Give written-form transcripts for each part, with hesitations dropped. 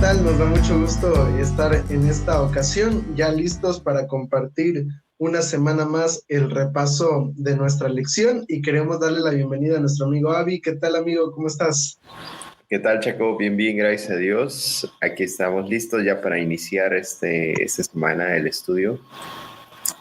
tal? Nos da mucho gusto estar en esta ocasión, ya listos para compartir una semana más el repaso de nuestra lección y queremos darle la bienvenida a nuestro amigo Avi. ¿Qué tal, amigo? ¿Cómo estás? ¿Qué tal, Chaco? Bien, bien, gracias a Dios. Aquí estamos listos ya para iniciar esta semana el estudio.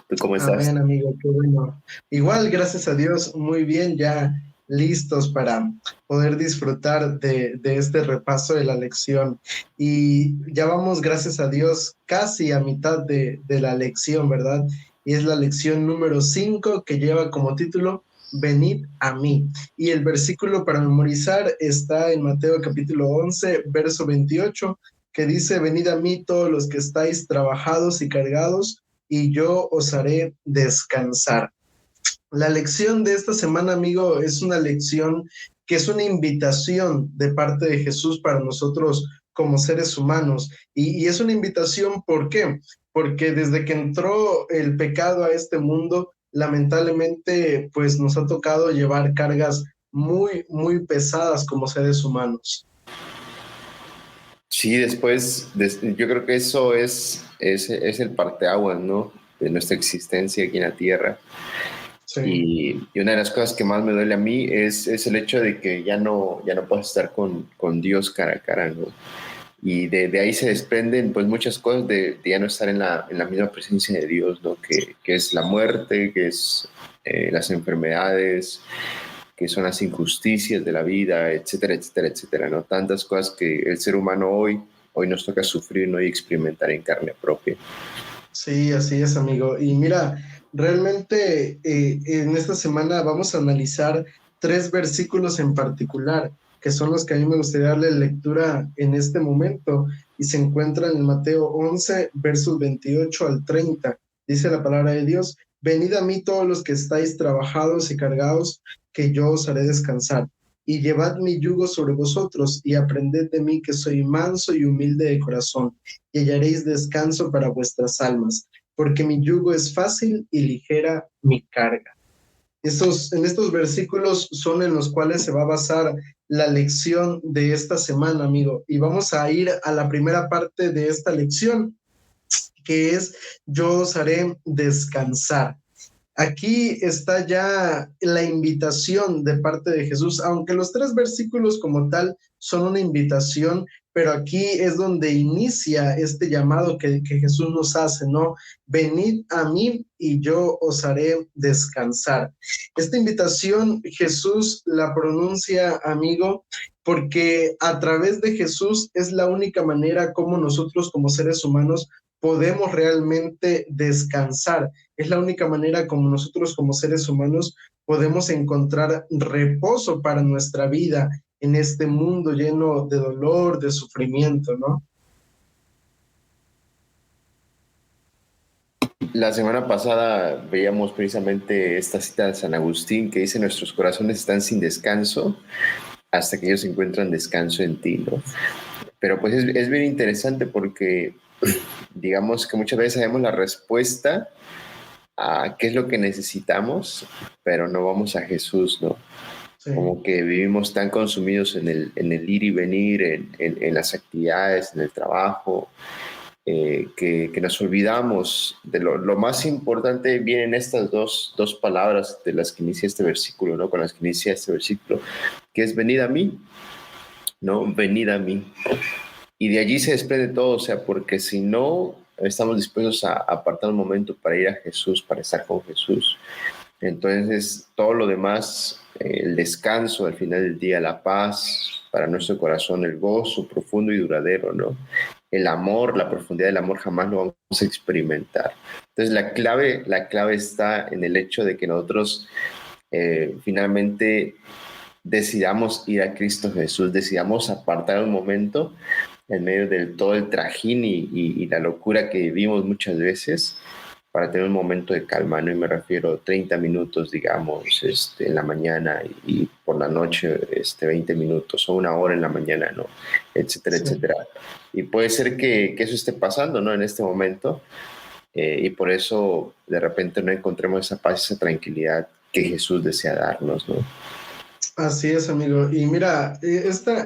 ¿Tú cómo estás? Amén, amigo, qué bueno. Igual, gracias a Dios, muy bien, ya listos para poder disfrutar de este repaso de la lección. Y ya vamos, gracias a Dios, casi a mitad de la lección, ¿verdad? Y es la lección número 5 que lleva como título Venid a mí. Y el versículo para memorizar está en Mateo capítulo 11, verso 28, que dice, Venid a mí todos los que estáis trabajados y cargados y yo os haré descansar. La lección de esta semana, amigo, es una lección que es una invitación de parte de Jesús para nosotros como seres humanos. Y es una invitación, ¿por qué? Porque desde que entró el pecado a este mundo, lamentablemente, pues nos ha tocado llevar cargas muy, muy pesadas como seres humanos. Sí, yo creo que eso es el parteaguas, ¿no? De nuestra existencia aquí en la Tierra. Sí. Y una de las cosas que más me duele a mí es el hecho de que ya no puedo estar con Dios cara a cara, ¿no? Y de ahí se desprenden pues muchas cosas de ya no estar en la misma presencia de Dios, ¿no? Que es la muerte, que es las enfermedades, que son las injusticias de la vida, etcétera, etcétera, etcétera, ¿no? Tantas cosas que el ser humano hoy nos toca sufrir, ¿no? Y experimentar en carne propia. Sí, así es, amigo. Y mira, realmente en esta semana vamos a analizar tres versículos en particular, que son los que a mí me gustaría darle lectura en este momento, y se encuentran en Mateo 11, versos 28 al 30. Dice la palabra de Dios, venid a mí todos los que estáis trabajados y cargados, que yo os haré descansar. Y llevad mi yugo sobre vosotros y aprended de mí que soy manso y humilde de corazón y hallaréis descanso para vuestras almas, porque mi yugo es fácil y ligera mi carga. En estos versículos son en los cuales se va a basar la lección de esta semana, amigo. Y vamos a ir a la primera parte de esta lección, que es yo os haré descansar. Aquí está ya la invitación de parte de Jesús, aunque los tres versículos como tal son una invitación, pero aquí es donde inicia este llamado que Jesús nos hace, ¿no? Venid a mí y yo os haré descansar. Esta invitación Jesús la pronuncia, amigo, porque a través de Jesús es la única manera como nosotros como seres humanos podemos realmente descansar. Es la única manera como nosotros como seres humanos podemos encontrar reposo para nuestra vida en este mundo lleno de dolor, de sufrimiento, ¿no? La semana pasada veíamos precisamente esta cita de San Agustín que dice: nuestros corazones están sin descanso hasta que ellos encuentran descanso en ti, ¿no? Pero pues es bien interesante porque digamos que muchas veces sabemos la respuesta a qué es lo que necesitamos, pero no vamos a Jesús, ¿no? Sí, Como que vivimos tan consumidos en el ir y venir, en las actividades, en el trabajo, que nos olvidamos de lo más importante. Vienen estas dos palabras de las que inicia este versículo, ¿no? Con las que inicia este versículo, que es venid a mí, ¿no? Venid a mí. Y de allí se desprende todo, o sea, porque si no estamos dispuestos a apartar un momento para ir a Jesús, para estar con Jesús, entonces todo lo demás, el descanso al final del día, la paz para nuestro corazón, el gozo profundo y duradero, ¿no? El amor, la profundidad del amor jamás lo vamos a experimentar. Entonces la clave está en el hecho de que nosotros finalmente decidamos ir a Cristo Jesús, decidamos apartar un momento en medio de todo el trajín y la locura que vivimos muchas veces para tener un momento de calma, ¿no? Y me refiero a 30 minutos, digamos, en la mañana y por la noche 20 minutos o una hora en la mañana, ¿no? Etcétera, sí. etcétera. Y puede ser que eso esté pasando, ¿no? En este momento, y por eso de repente no encontremos esa paz, esa tranquilidad que Jesús desea darnos, ¿no? Así es, amigo. Y mira, esta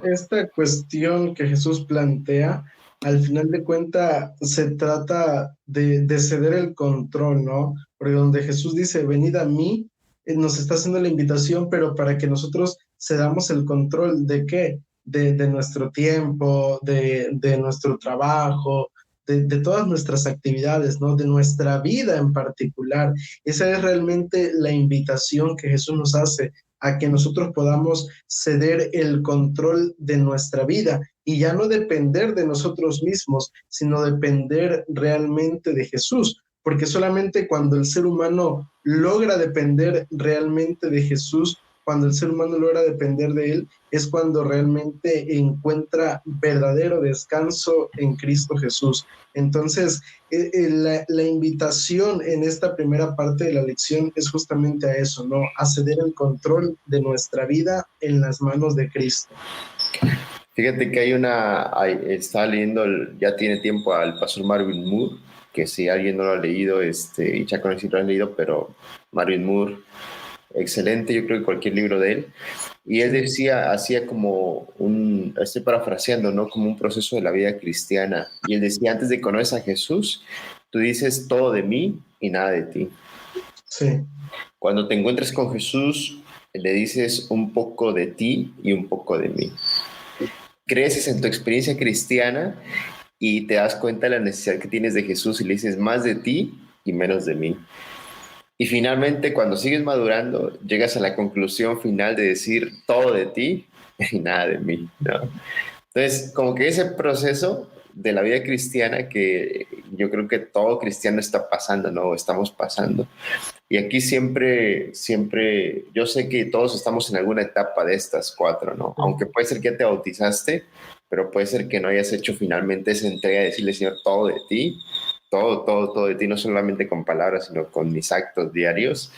cuestión que Jesús plantea al final de cuentas se trata de ceder el control, ¿no? Porque donde Jesús dice, venid a mí, nos está haciendo la invitación, pero para que nosotros cedamos el control de qué, de nuestro tiempo, de nuestro trabajo, de todas nuestras actividades, ¿no? De nuestra vida en particular. Esa es realmente la invitación que Jesús nos hace a que nosotros podamos ceder el control de nuestra vida y ya no depender de nosotros mismos, sino depender realmente de Jesús, porque solamente cuando el ser humano logra depender realmente de Jesús, cuando el ser humano logra depender de Él, es cuando realmente encuentra verdadero descanso en Cristo Jesús. Entonces, la invitación en esta primera parte de la lección es justamente a eso, ¿no? A ceder el control de nuestra vida en las manos de Cristo. Fíjate que está leyendo, ya tiene tiempo al pastor Marvin Moore, que si alguien no lo ha leído, y ya conocí lo han leído, pero Marvin Moore, excelente, yo creo que cualquier libro de él. Y él decía, hacía como estoy parafraseando, ¿no? Como un proceso de la vida cristiana. Y él decía, antes de conocer a Jesús, tú dices todo de mí y nada de ti. Sí. Cuando te encuentres con Jesús, le dices un poco de ti y un poco de mí. Creces en tu experiencia cristiana y te das cuenta de la necesidad que tienes de Jesús y le dices más de ti y menos de mí. Y finalmente, cuando sigues madurando, llegas a la conclusión final de decir todo de ti y nada de mí, ¿no? Entonces, como que ese proceso de la vida cristiana que yo creo que todo cristiano está pasando, ¿no? Estamos pasando. Y aquí siempre, yo sé que todos estamos en alguna etapa de estas cuatro, ¿no? Aunque puede ser que te bautizaste, pero puede ser que no hayas hecho finalmente esa entrega de decirle, Señor, todo de ti, todo de ti, no solamente con palabras, sino con mis actos diarios,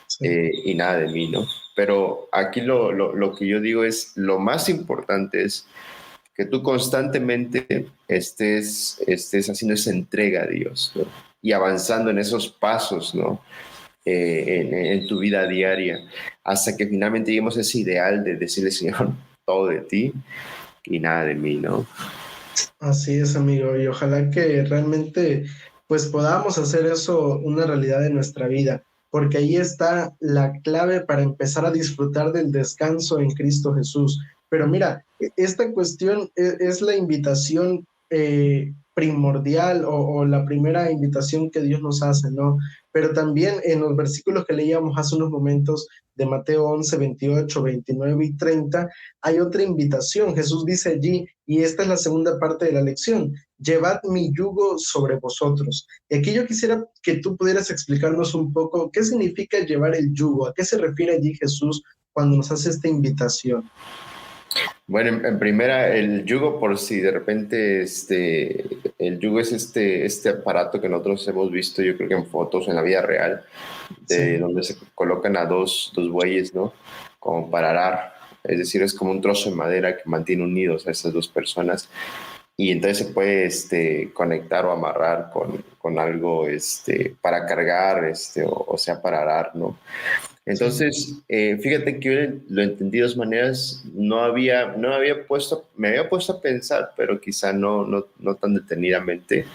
Sí. y nada de mí, ¿no? Pero aquí lo que yo digo es, lo más importante es que tú constantemente estés haciendo esa entrega a Dios, ¿no? Y avanzando en esos pasos, ¿no? En tu vida diaria, hasta que finalmente lleguemos a ese ideal de decirle, Señor, todo de ti y nada de mí, ¿no? Así es, amigo, y ojalá que realmente pues podamos hacer eso una realidad de nuestra vida, porque ahí está la clave para empezar a disfrutar del descanso en Cristo Jesús. Pero mira, esta cuestión es la invitación primordial o la primera invitación que Dios nos hace, ¿no? Pero también en los versículos que leíamos hace unos momentos de Mateo 11, 28, 29 y 30, hay otra invitación. Jesús dice allí, y esta es la segunda parte de la lección, llevad mi yugo sobre vosotros. Y aquí yo quisiera que tú pudieras explicarnos un poco qué significa llevar el yugo, a qué se refiere allí Jesús cuando nos hace esta invitación. Bueno, en primera, el yugo, por si de repente el yugo es este aparato que nosotros hemos visto, yo creo que en fotos en la vida real, de Sí, donde se colocan a dos bueyes, ¿no? Como para arar. Es decir, es como un trozo de madera que mantiene unidos a esas dos personas. Y entonces se puede conectar o amarrar con algo para cargar, o sea, para arar, ¿no? sí, Entonces, fíjate que yo lo entendí de dos maneras. Me había puesto a pensar, pero quizá no tan detenidamente.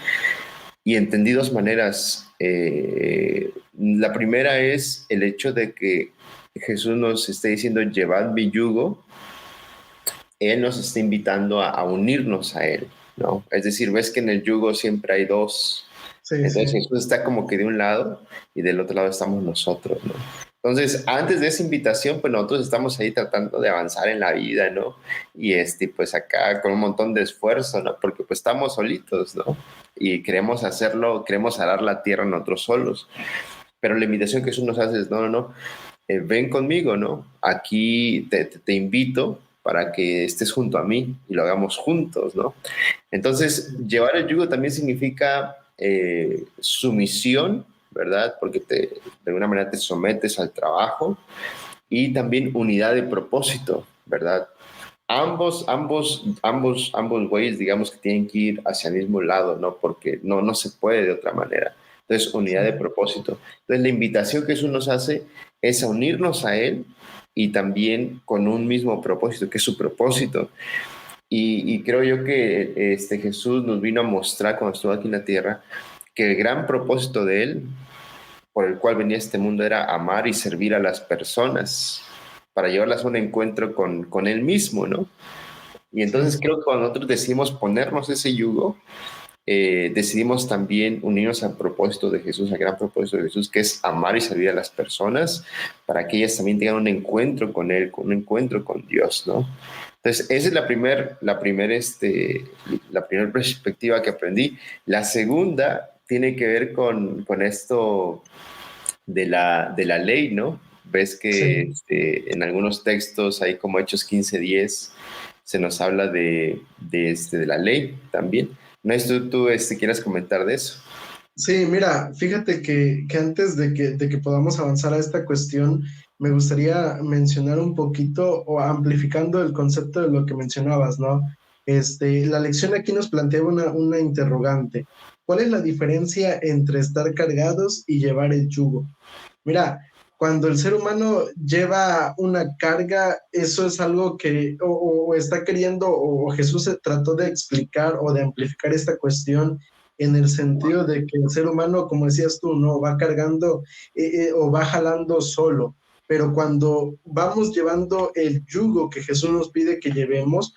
Y entendí dos maneras. La primera es el hecho de que Jesús nos está diciendo, llevad mi yugo. Él nos está invitando a unirnos a Él, ¿no? Es decir, ves que en el yugo siempre hay dos. sí, Entonces sí. Jesús está como que de un lado y del otro lado estamos nosotros, ¿no? Entonces, antes de esa invitación, pues nosotros estamos ahí tratando de avanzar en la vida, ¿no? Y pues acá con un montón de esfuerzo, ¿no? Porque pues estamos solitos, ¿no? Y queremos hacerlo, queremos arar la tierra nosotros solos. Pero la invitación que Jesús nos hace es, no, ven conmigo, ¿no? Aquí te invito para que estés junto a mí y lo hagamos juntos, ¿no? Entonces, llevar el yugo también significa sumisión, ¿verdad? Porque de alguna manera te sometes al trabajo y también unidad de propósito, ¿verdad? Ambos güeyes, digamos que tienen que ir hacia el mismo lado, ¿no? Porque no se puede de otra manera. Entonces, unidad de propósito. Entonces, la invitación que Jesús nos hace es a unirnos a Él y también con un mismo propósito, que es su propósito. Y creo yo que Jesús nos vino a mostrar cuando estuvo aquí en la tierra que el gran propósito de él, por el cual venía a este mundo, era amar y servir a las personas para llevarlas a un encuentro con él mismo, ¿no? Y entonces Sí, creo que cuando nosotros decidimos ponernos ese yugo, decidimos también unirnos al propósito de Jesús, al gran propósito de Jesús, que es amar y servir a las personas para que ellas también tengan un encuentro con Él, un encuentro con Dios, ¿no? Entonces, esa es la primer perspectiva que aprendí. La segunda tiene que ver con esto de la ley, ¿no? Ves que sí. en algunos textos, hay como Hechos 15:10, se nos habla de la ley también. No sé si tú quieras comentar de eso. Sí, mira, fíjate que antes de que podamos avanzar a esta cuestión, me gustaría mencionar un poquito o amplificando el concepto de lo que mencionabas, ¿no? La lección aquí nos plantea una interrogante. ¿Cuál es la diferencia entre estar cargados y llevar el yugo? Mira, cuando el ser humano lleva una carga, eso es algo que o está queriendo, o Jesús se trató de explicar o de amplificar esta cuestión en el sentido de que el ser humano, como decías tú, no va cargando o va jalando solo. Pero cuando vamos llevando el yugo que Jesús nos pide que llevemos,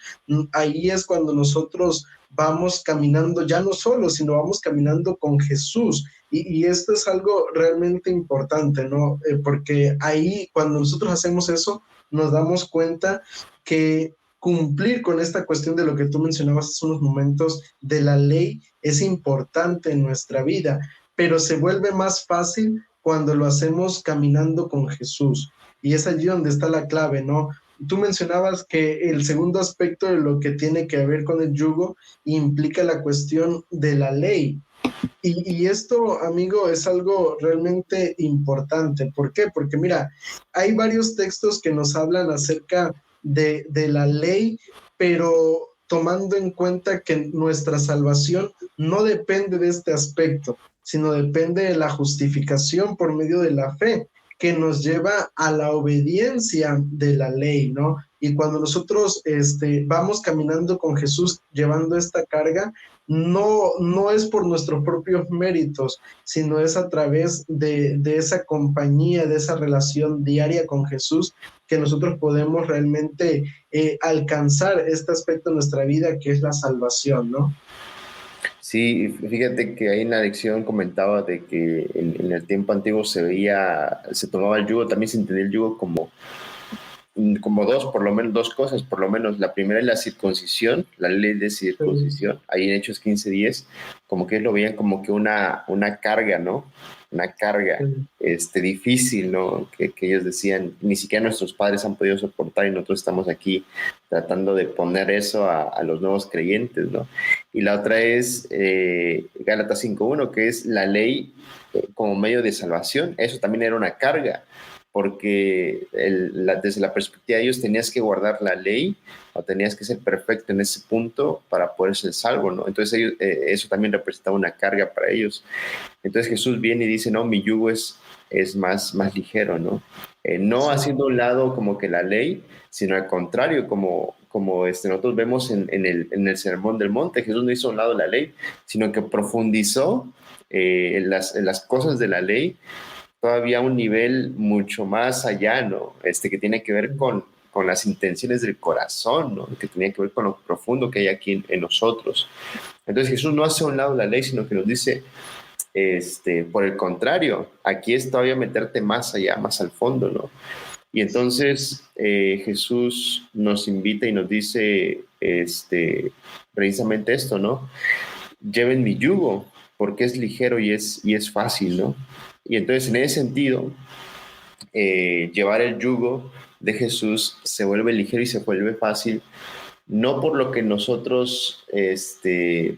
ahí es cuando nosotros vamos caminando ya no solo, sino vamos caminando con Jesús. Y esto es algo realmente importante, ¿no? Porque ahí, cuando nosotros hacemos eso, nos damos cuenta que cumplir con esta cuestión de lo que tú mencionabas hace unos momentos de la ley es importante en nuestra vida, pero se vuelve más fácil cuando lo hacemos caminando con Jesús. Y es allí donde está la clave, ¿no? Tú mencionabas que el segundo aspecto de lo que tiene que ver con el yugo implica la cuestión de la ley. Y esto, amigo, es algo realmente importante. ¿Por qué? Porque mira, hay varios textos que nos hablan acerca de la ley, pero tomando en cuenta que nuestra salvación no depende de este aspecto, sino depende de la justificación por medio de la fe, que nos lleva a la obediencia de la ley, ¿no? Y cuando nosotros vamos caminando con Jesús llevando esta carga, no es por nuestros propios méritos, sino es a través de esa compañía, de esa relación diaria con Jesús, que nosotros podemos realmente alcanzar este aspecto de nuestra vida que es la salvación, ¿no? Sí, fíjate que ahí en la lección comentaba de que en el tiempo antiguo se tomaba el yugo, también se entendía el yugo como por lo menos dos cosas, por lo menos. La primera es la circuncisión, la ley de Sí, circuncisión, ahí en Hechos 15:10, como que lo veían como que una carga, ¿no? Una carga sí, difícil, ¿no? Que ellos decían, ni siquiera nuestros padres han podido soportar y nosotros estamos aquí tratando de poner eso a los nuevos creyentes, ¿no? Y la otra es Gálatas 5:1, que es la ley como medio de salvación. Eso también era una carga, porque desde la perspectiva de ellos tenías que guardar la ley o tenías que ser perfecto en ese punto para poder ser salvo, ¿no? Entonces eso también representaba una carga para ellos. Entonces Jesús viene y dice, no, mi yugo es más ligero, ¿no? No sí, haciendo a un lado como que la ley, sino al contrario, como nosotros vemos en el Sermón del Monte. Jesús no hizo a un lado la ley, sino que profundizó en las cosas de la ley todavía a un nivel mucho más allá, ¿no? Que tiene que ver con las intenciones del corazón, ¿no? Que tiene que ver con lo profundo que hay aquí en nosotros. Entonces Jesús no hace a un lado la ley, sino que nos dice, por el contrario, aquí es todavía meterte más allá, más al fondo, ¿no? Y entonces Jesús nos invita y nos dice precisamente esto, ¿no? Lleven mi yugo, porque es ligero y es fácil, ¿no? Y entonces en ese sentido, llevar el yugo de Jesús se vuelve ligero y se vuelve fácil, no por lo que nosotros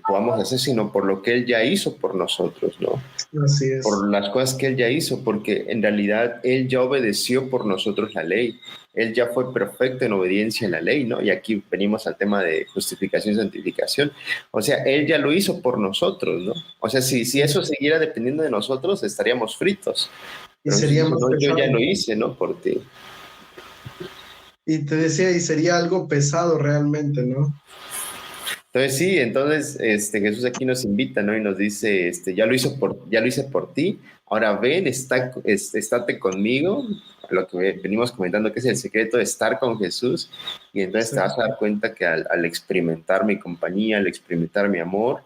podamos hacer, sino por lo que Él ya hizo por nosotros, ¿no? así es. Por las cosas que Él ya hizo, porque en realidad Él ya obedeció por nosotros la ley. Él ya fue perfecto en obediencia a la ley, ¿no? Y aquí venimos al tema de justificación y santificación. O sea, Él ya lo hizo por nosotros, ¿no? O sea, si eso siguiera dependiendo de nosotros, estaríamos fritos. Y Pero Jesús sería dice, más no, yo ya pesado. lo hice, ¿no? Por ti. Y te decía, y sería algo pesado realmente, ¿no? Entonces sí, entonces Jesús aquí nos invita, ¿no? Y nos dice, ya lo hice por ti, ahora ven, estate conmigo, lo que venimos comentando que es el secreto de estar con Jesús, y entonces Sí. te vas a dar cuenta que al experimentar mi compañía, al experimentar mi amor,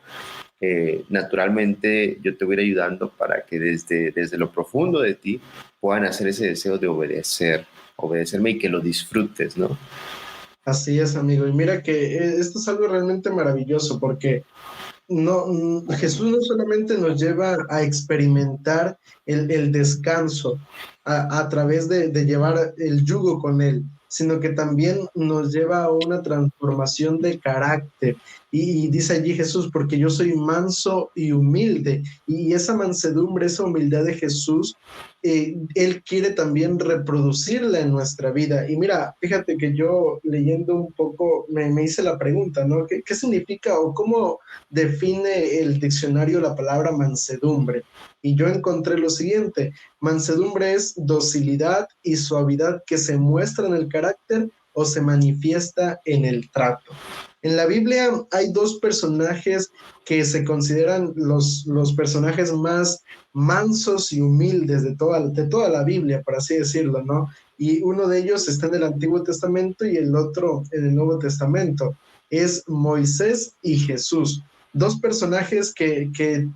naturalmente yo te voy a ir ayudando para que desde lo profundo de ti puedan hacer ese deseo de obedecerme y que lo disfrutes, ¿no? Así es, amigo. Y mira que esto es algo realmente maravilloso porque no, Jesús no solamente nos lleva a experimentar el descanso a través de llevar el yugo con él, sino que también nos lleva a una transformación de carácter. Y dice allí Jesús, porque yo soy manso y humilde, y esa mansedumbre, esa humildad de Jesús, él quiere también reproducirla en nuestra vida. Y mira, fíjate que yo leyendo un poco me hice la pregunta, ¿no? ¿Qué significa o cómo define el diccionario la palabra mansedumbre? Y yo encontré lo siguiente: mansedumbre es docilidad y suavidad que se muestra en el carácter o se manifiesta en el trato. En la Biblia hay dos personajes que se consideran los personajes más mansos y humildes de toda la Biblia, por así decirlo, ¿no? Y uno de ellos está en el Antiguo Testamento y el otro en el Nuevo Testamento. Es Moisés y Jesús. Dos personajes que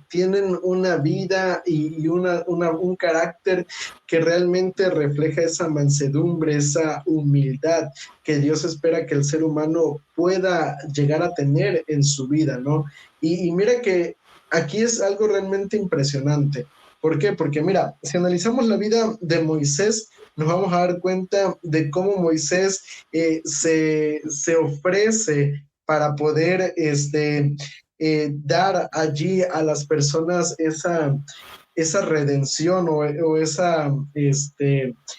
tienen una vida y un carácter que realmente refleja esa mansedumbre, esa humildad que Dios espera que el ser humano pueda llegar a tener en su vida, ¿no? Y mira que aquí es algo realmente impresionante. ¿Por qué? Porque mira, si analizamos la vida de Moisés, nos vamos a dar cuenta de cómo Moisés se ofrece para poder dar allí a las personas esa redención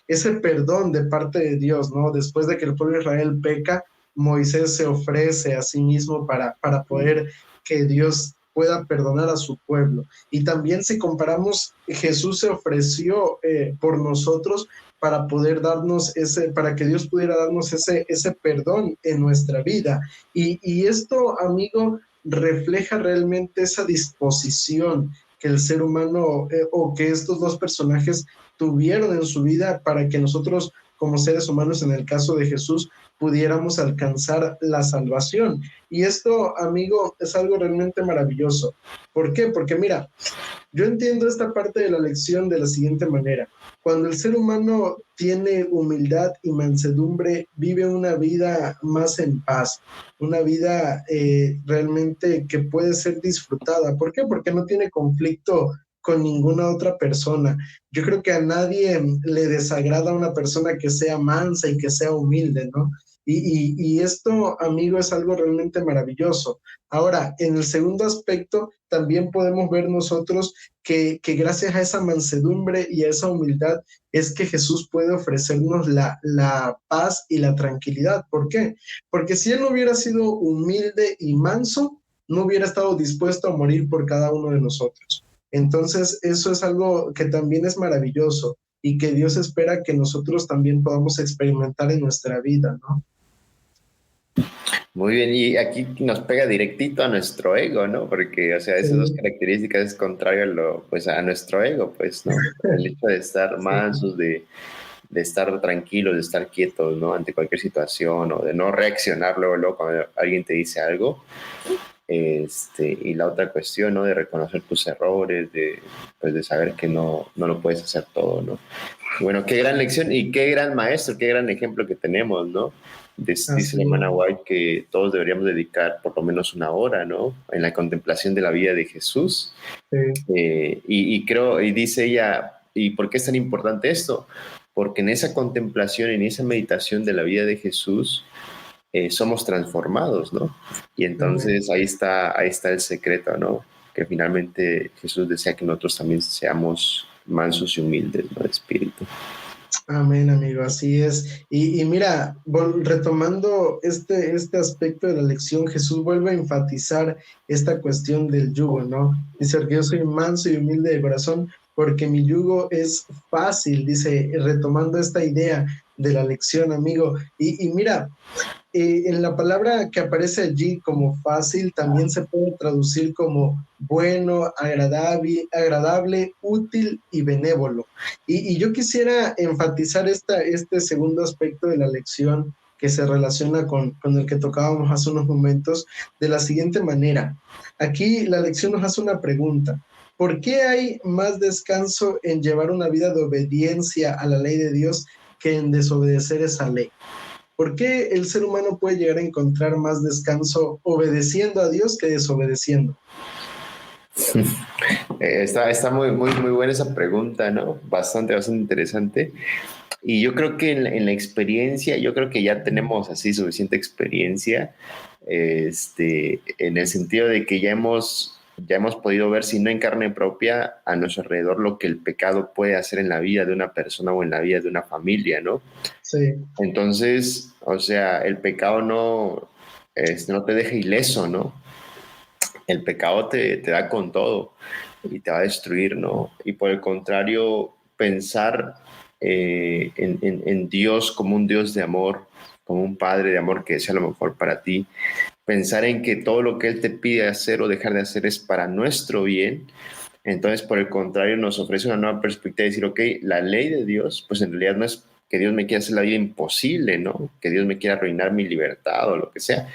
ese perdón de parte de Dios, ¿no? Después de que el pueblo de Israel peca, Moisés se ofrece a sí mismo para poder que Dios pueda perdonar a su pueblo. Y también si comparamos, Jesús se ofreció por nosotros para poder darnos para que Dios pudiera darnos ese perdón en nuestra vida. Y esto, amigo, refleja realmente esa disposición que el ser humano o que estos dos personajes tuvieron en su vida para que nosotros como seres humanos, en el caso de Jesús, pudiéramos alcanzar la salvación. Y esto, amigo, es algo realmente maravilloso. ¿Por qué? Porque mira, yo entiendo esta parte de la lección de la siguiente manera. Cuando el ser humano tiene humildad y mansedumbre, vive una vida más en paz, una vida realmente que puede ser disfrutada. ¿Por qué? Porque no tiene conflicto con ninguna otra persona. Yo creo que a nadie le desagrada una persona que sea mansa y que sea humilde, ¿no? Y esto, amigo, es algo realmente maravilloso. Ahora, en el segundo aspecto, también podemos ver nosotros que gracias a esa mansedumbre y a esa humildad es que Jesús puede ofrecernos la paz y la tranquilidad. ¿Por qué? Porque si Él no hubiera sido humilde y manso, no hubiera estado dispuesto a morir por cada uno de nosotros. Entonces, eso es algo que también es maravilloso y que Dios espera que nosotros también podamos experimentar en nuestra vida, ¿no? Muy bien, y aquí nos pega directito a nuestro ego, ¿no? Porque, o sea, esas dos Sí, características es contrario pues, a nuestro ego, pues, ¿no? El hecho de estar sí, mansos, de estar tranquilos, de estar quietos, ¿no? Ante cualquier situación o de no reaccionar luego cuando alguien te dice algo. Y la otra cuestión, ¿no? De reconocer tus errores, pues, de saber que no lo puedes hacer todo, ¿no? Bueno, qué gran lección y qué gran maestro, qué gran ejemplo que tenemos, ¿no? Dice así la es. hermana White que todos deberíamos dedicar por lo menos una hora, ¿no? En la contemplación de la vida de Jesús. Sí, Y creo, y dice ella, ¿y por qué es tan importante esto? Porque en esa contemplación, en esa meditación de la vida de Jesús, somos transformados, ¿no? Y amén. entonces ahí está el secreto, ¿no? Que finalmente Jesús desea que nosotros también seamos mansos y humildes, ¿no? De espíritu. Amén, amigo, así es. Y mira, retomando este aspecto de la lección, Jesús vuelve a enfatizar esta cuestión del yugo, ¿no? Dice que yo soy manso y humilde de corazón porque mi yugo es fácil, dice, retomando esta idea de la lección, amigo. Y mira, en la palabra que aparece allí como fácil también se puede traducir como bueno, agradable, útil y benévolo. Y yo quisiera enfatizar este segundo aspecto de la lección que se relaciona con el que tocábamos hace unos momentos de la siguiente manera. Aquí la lección nos hace una pregunta. ¿Por qué hay más descanso en llevar una vida de obediencia a la ley de Dios que en desobedecer esa ley? ¿Por qué el ser humano puede llegar a encontrar más descanso obedeciendo a Dios que desobedeciendo? Está muy buena esa pregunta, ¿no? Bastante interesante. Y yo creo que en la experiencia, yo creo que ya tenemos así suficiente experiencia, en el sentido de que ya hemos podido ver, si no en carne propia, a nuestro alrededor lo que el pecado puede hacer en la vida de una persona o en la vida de una familia, ¿no? Sí, Entonces, o sea, el pecado no te deja ileso, ¿no? El pecado te da con todo y te va a destruir, ¿no? Y por el contrario, pensar en Dios como un Dios de amor, como un Padre de amor que desea lo mejor para ti, pensar en que todo lo que Él te pide hacer o dejar de hacer es para nuestro bien. Entonces, por el contrario, nos ofrece una nueva perspectiva de decir, ok, la ley de Dios, pues en realidad no es que Dios me quiera hacer la vida imposible, ¿no? Que Dios me quiera arruinar mi libertad o lo que sea,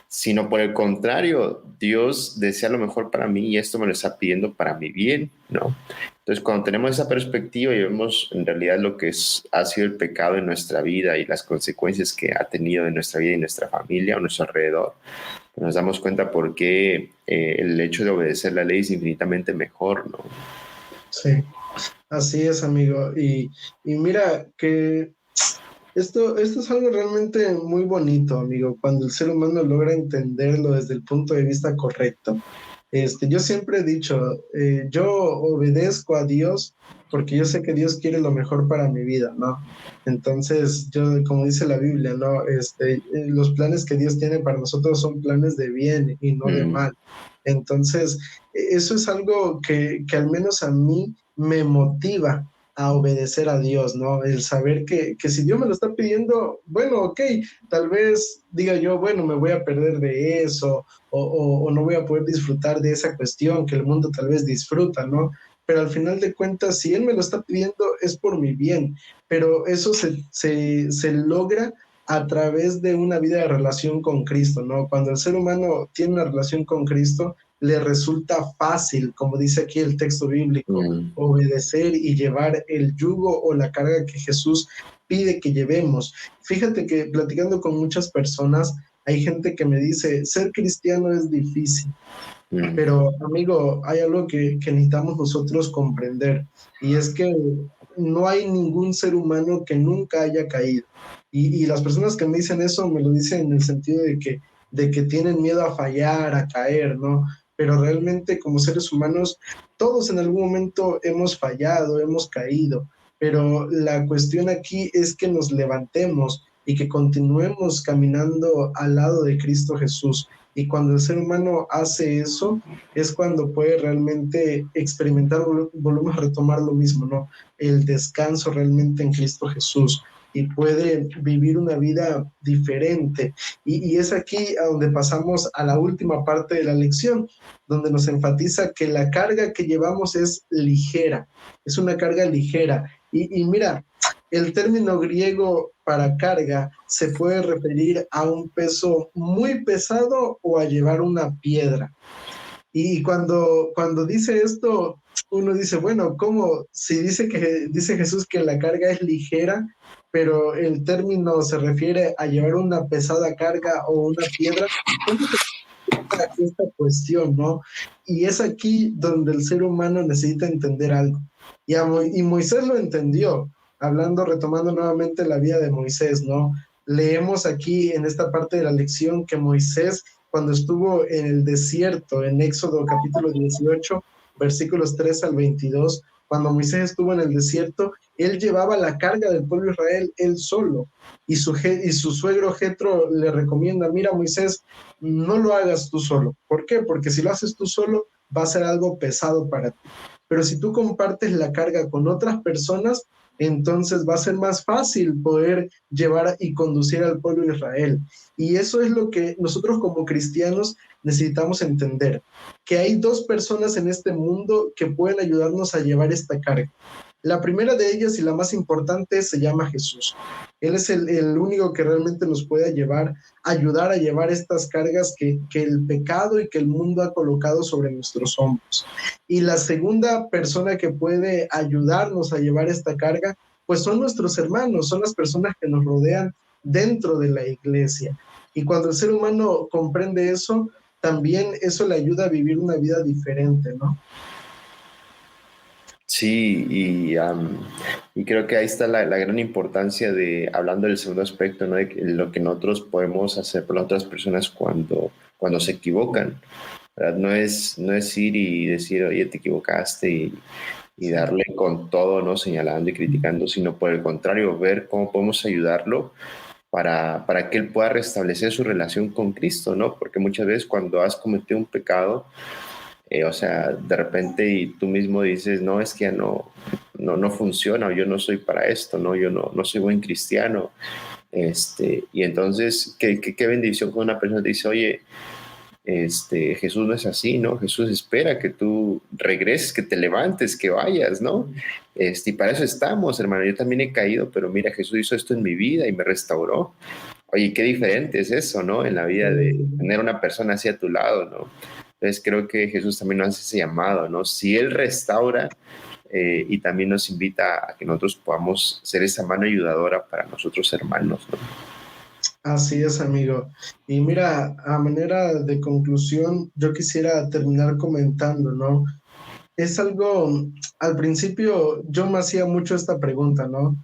sino por el contrario, Dios desea lo mejor para mí y esto me lo está pidiendo para mi bien, ¿no? Entonces, cuando tenemos esa perspectiva y vemos en realidad lo que ha sido el pecado en nuestra vida y las consecuencias que ha tenido en nuestra vida y nuestra familia o nuestro alrededor, pues nos damos cuenta por qué el hecho de obedecer la ley es infinitamente mejor, ¿no? sí, así es, amigo. Y mira que esto es algo realmente muy bonito, amigo, cuando el ser humano logra entenderlo desde el punto de vista correcto. Yo siempre he dicho, yo obedezco a Dios porque yo sé que Dios quiere lo mejor para mi vida, ¿no? Entonces, yo, como dice la Biblia, ¿no? Los planes que Dios tiene para nosotros son planes de bien y no de Mm, mal. Entonces, eso es algo que al menos a mí me motiva a obedecer a Dios, ¿no? El saber que si Dios me lo está pidiendo, bueno, ok, tal vez diga yo, bueno, me voy a perder de eso o no voy a poder disfrutar de esa cuestión que el mundo tal vez disfruta, ¿no? Pero al final de cuentas, si Él me lo está pidiendo, es por mi bien, pero eso se logra a través de una vida de relación con Cristo, ¿no? Cuando el ser humano tiene una relación con Cristo, le resulta fácil, como dice aquí el texto bíblico, mm, obedecer y llevar el yugo o la carga que Jesús pide que llevemos. Fíjate que platicando con muchas personas, hay gente que me dice, ser cristiano es difícil, mm, pero amigo, hay algo que necesitamos nosotros comprender y es que no hay ningún ser humano que nunca haya caído. Y las personas que me dicen eso me lo dicen en el sentido de que tienen miedo a fallar, a caer, ¿no? Pero realmente como seres humanos, todos en algún momento hemos fallado, hemos caído, pero la cuestión aquí es que nos levantemos y que continuemos caminando al lado de Cristo Jesús. Y cuando el ser humano hace eso, es cuando puede realmente experimentar, volvemos a retomar lo mismo, ¿no? El descanso realmente en Cristo Jesús y puede vivir una vida diferente. Y es aquí a donde pasamos a la última parte de la lección, donde nos enfatiza que la carga que llevamos es ligera, es una carga ligera. Y mira, el término griego para carga se puede referir a un peso muy pesado o a llevar una piedra. Y cuando dice esto, uno dice, bueno, ¿cómo? Si dice Jesús que la carga es ligera, pero el término se refiere a llevar una pesada carga o una piedra, ¿cómo se explica esta cuestión, no? Y es aquí donde el ser humano necesita entender algo. Y Moisés lo entendió, hablando, retomando nuevamente la vida de Moisés, ¿no? Leemos aquí en esta parte de la lección que Moisés, cuando estuvo en el desierto, en Éxodo capítulo 18, versículos 3 al 22, cuando Moisés estuvo en el desierto, él llevaba la carga del pueblo de Israel él solo. Y su suegro Jetro le recomienda, mira Moisés, no lo hagas tú solo. ¿Por qué? Porque si lo haces tú solo, va a ser algo pesado para ti. Pero si tú compartes la carga con otras personas, entonces va a ser más fácil poder llevar y conducir al pueblo de Israel. Y eso es lo que nosotros como cristianos necesitamos entender, que hay dos personas en este mundo que pueden ayudarnos a llevar esta carga. La primera de ellas y la más importante se llama Jesús. Él es el único que realmente nos puede ayudar a llevar estas cargas que el pecado y que el mundo ha colocado sobre nuestros hombros. Y la segunda persona que puede ayudarnos a llevar esta carga, pues son nuestros hermanos, son las personas que nos rodean dentro de la iglesia. Y cuando el ser humano comprende eso, también eso le ayuda a vivir una vida diferente, ¿no? Sí, y creo que ahí está la gran importancia de, hablando del segundo aspecto, ¿no? De lo que nosotros podemos hacer por las otras personas cuando se equivocan, ¿verdad? No es ir y decir, oye, te equivocaste y darle con todo, ¿no? Señalando y criticando, sino por el contrario, ver cómo podemos ayudarlo para que él pueda restablecer su relación con Cristo, ¿no? Porque muchas veces cuando has cometido un pecado, o sea, de repente y tú mismo dices, no, es que ya no funciona, o yo no soy para esto, no, yo no soy buen cristiano. Y entonces, qué bendición cuando una persona te dice, oye, Jesús no es así, ¿no? Jesús espera que tú regreses, que te levantes, que vayas, ¿no? Y para eso estamos, hermano. Yo también he caído, pero mira, Jesús hizo esto en mi vida y me restauró. Oye, qué diferente es eso, ¿no? En la vida de tener una persona así a tu lado, ¿no? Entonces creo que Jesús también nos hace ese llamado, ¿no? Si Él restaura y también nos invita a que nosotros podamos ser esa mano ayudadora para nosotros hermanos, ¿no? Así es, amigo. Y mira, a manera de conclusión, yo quisiera terminar comentando, ¿no? Es algo, al principio yo me hacía mucho esta pregunta, ¿no?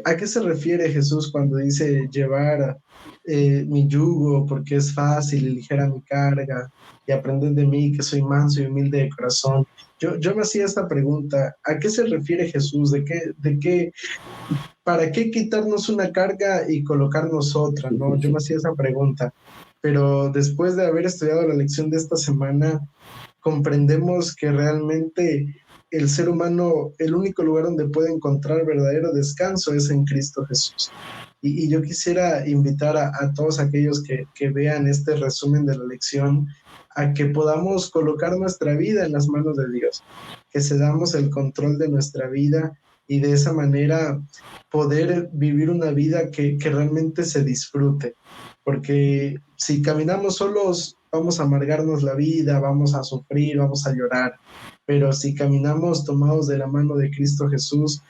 ¿A qué se refiere Jesús cuando dice llevar mi yugo porque es fácil y ligera mi carga y aprenden de mí que soy manso y humilde de corazón? Yo me hacía esta pregunta, ¿a qué se refiere Jesús? ¿Para qué quitarnos una carga y colocarnos otra? ¿No? Yo me hacía esa pregunta, pero después de haber estudiado la lección de esta semana, comprendemos que realmente el ser humano, el único lugar donde puede encontrar verdadero descanso es en Cristo Jesús. Y yo quisiera invitar a todos aquellos que vean este resumen de la lección a que podamos colocar nuestra vida en las manos de Dios, que cedamos el control de nuestra vida y de esa manera poder vivir una vida que realmente se disfrute. Porque si caminamos solos, vamos a amargarnos la vida, vamos a sufrir, vamos a llorar. Pero si caminamos tomados de la mano de Cristo Jesús,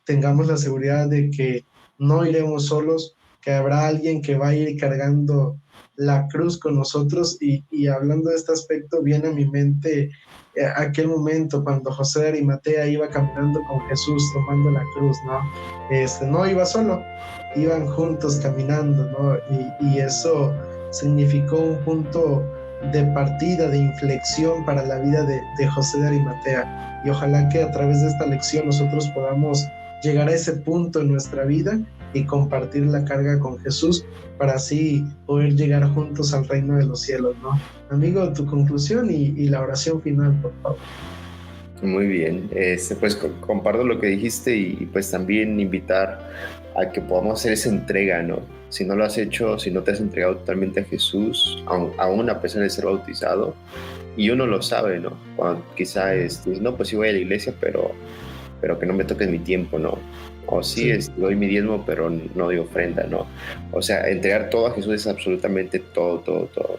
tengamos la seguridad de que no iremos solos, que habrá alguien que va a ir cargando la cruz con nosotros. Y hablando de este aspecto, viene a mi mente aquel momento cuando José de Arimatea iba caminando con Jesús tomando la cruz, ¿no? No iba solo, iban juntos caminando, ¿no? Y eso significó un punto de partida, de inflexión para la vida de José de Arimatea. Y ojalá que a través de esta lección nosotros podamos llegar a ese punto en nuestra vida y compartir la carga con Jesús para así poder llegar juntos al reino de los cielos, ¿no? Amigo, tu conclusión y la oración final, por favor. Muy bien, pues comparto lo que dijiste y pues también invitar a que podamos hacer esa entrega, ¿no? Si no lo has hecho, si no te has entregado totalmente a Jesús, aún a pesar de ser bautizado, y uno lo sabe, ¿no? Cuando quizá no, pues sí voy a la iglesia, pero que no me toque mi tiempo, ¿no? O sí, doy mi diezmo, pero no doy ofrenda, ¿no? O sea, entregar todo a Jesús es absolutamente todo, todo, todo.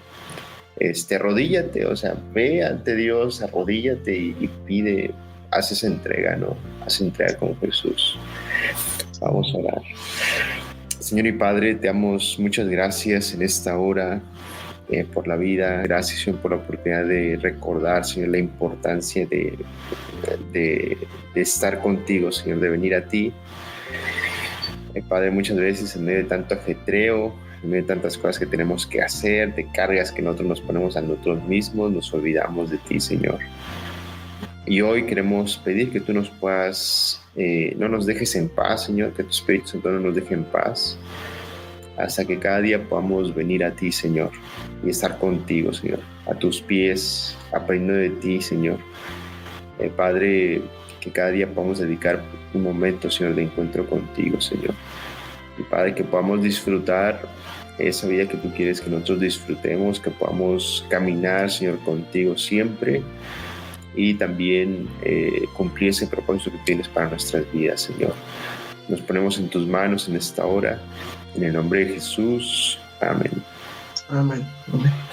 Arrodíllate, o sea, ve ante Dios, arrodíllate y pide, haz esa entrega, ¿no? Haz entrega con Jesús. Vamos a orar. Señor y Padre, te damos muchas gracias en esta hora por la vida. Gracias, Señor, por la oportunidad de recordar, Señor, la importancia de estar contigo, Señor, de venir a ti. Padre, muchas veces en medio de tanto ajetreo, en medio de tantas cosas que tenemos que hacer, de cargas que nosotros nos ponemos a nosotros mismos, nos olvidamos de ti, Señor. Y hoy queremos pedir que tú nos puedas, no nos dejes en paz, Señor, que tu Espíritu Santo no nos deje en paz, hasta que cada día podamos venir a ti, Señor, y estar contigo, Señor, a tus pies, aprendiendo de ti, Señor. Padre, que cada día podamos dedicar un momento, Señor, de encuentro contigo, Señor. Y Padre, que podamos disfrutar esa vida que tú quieres que nosotros disfrutemos, que podamos caminar, Señor, contigo siempre y también cumplir ese propósito que tienes para nuestras vidas, Señor. Nos ponemos en tus manos en esta hora, en el nombre de Jesús. Amén. Amén. Amén.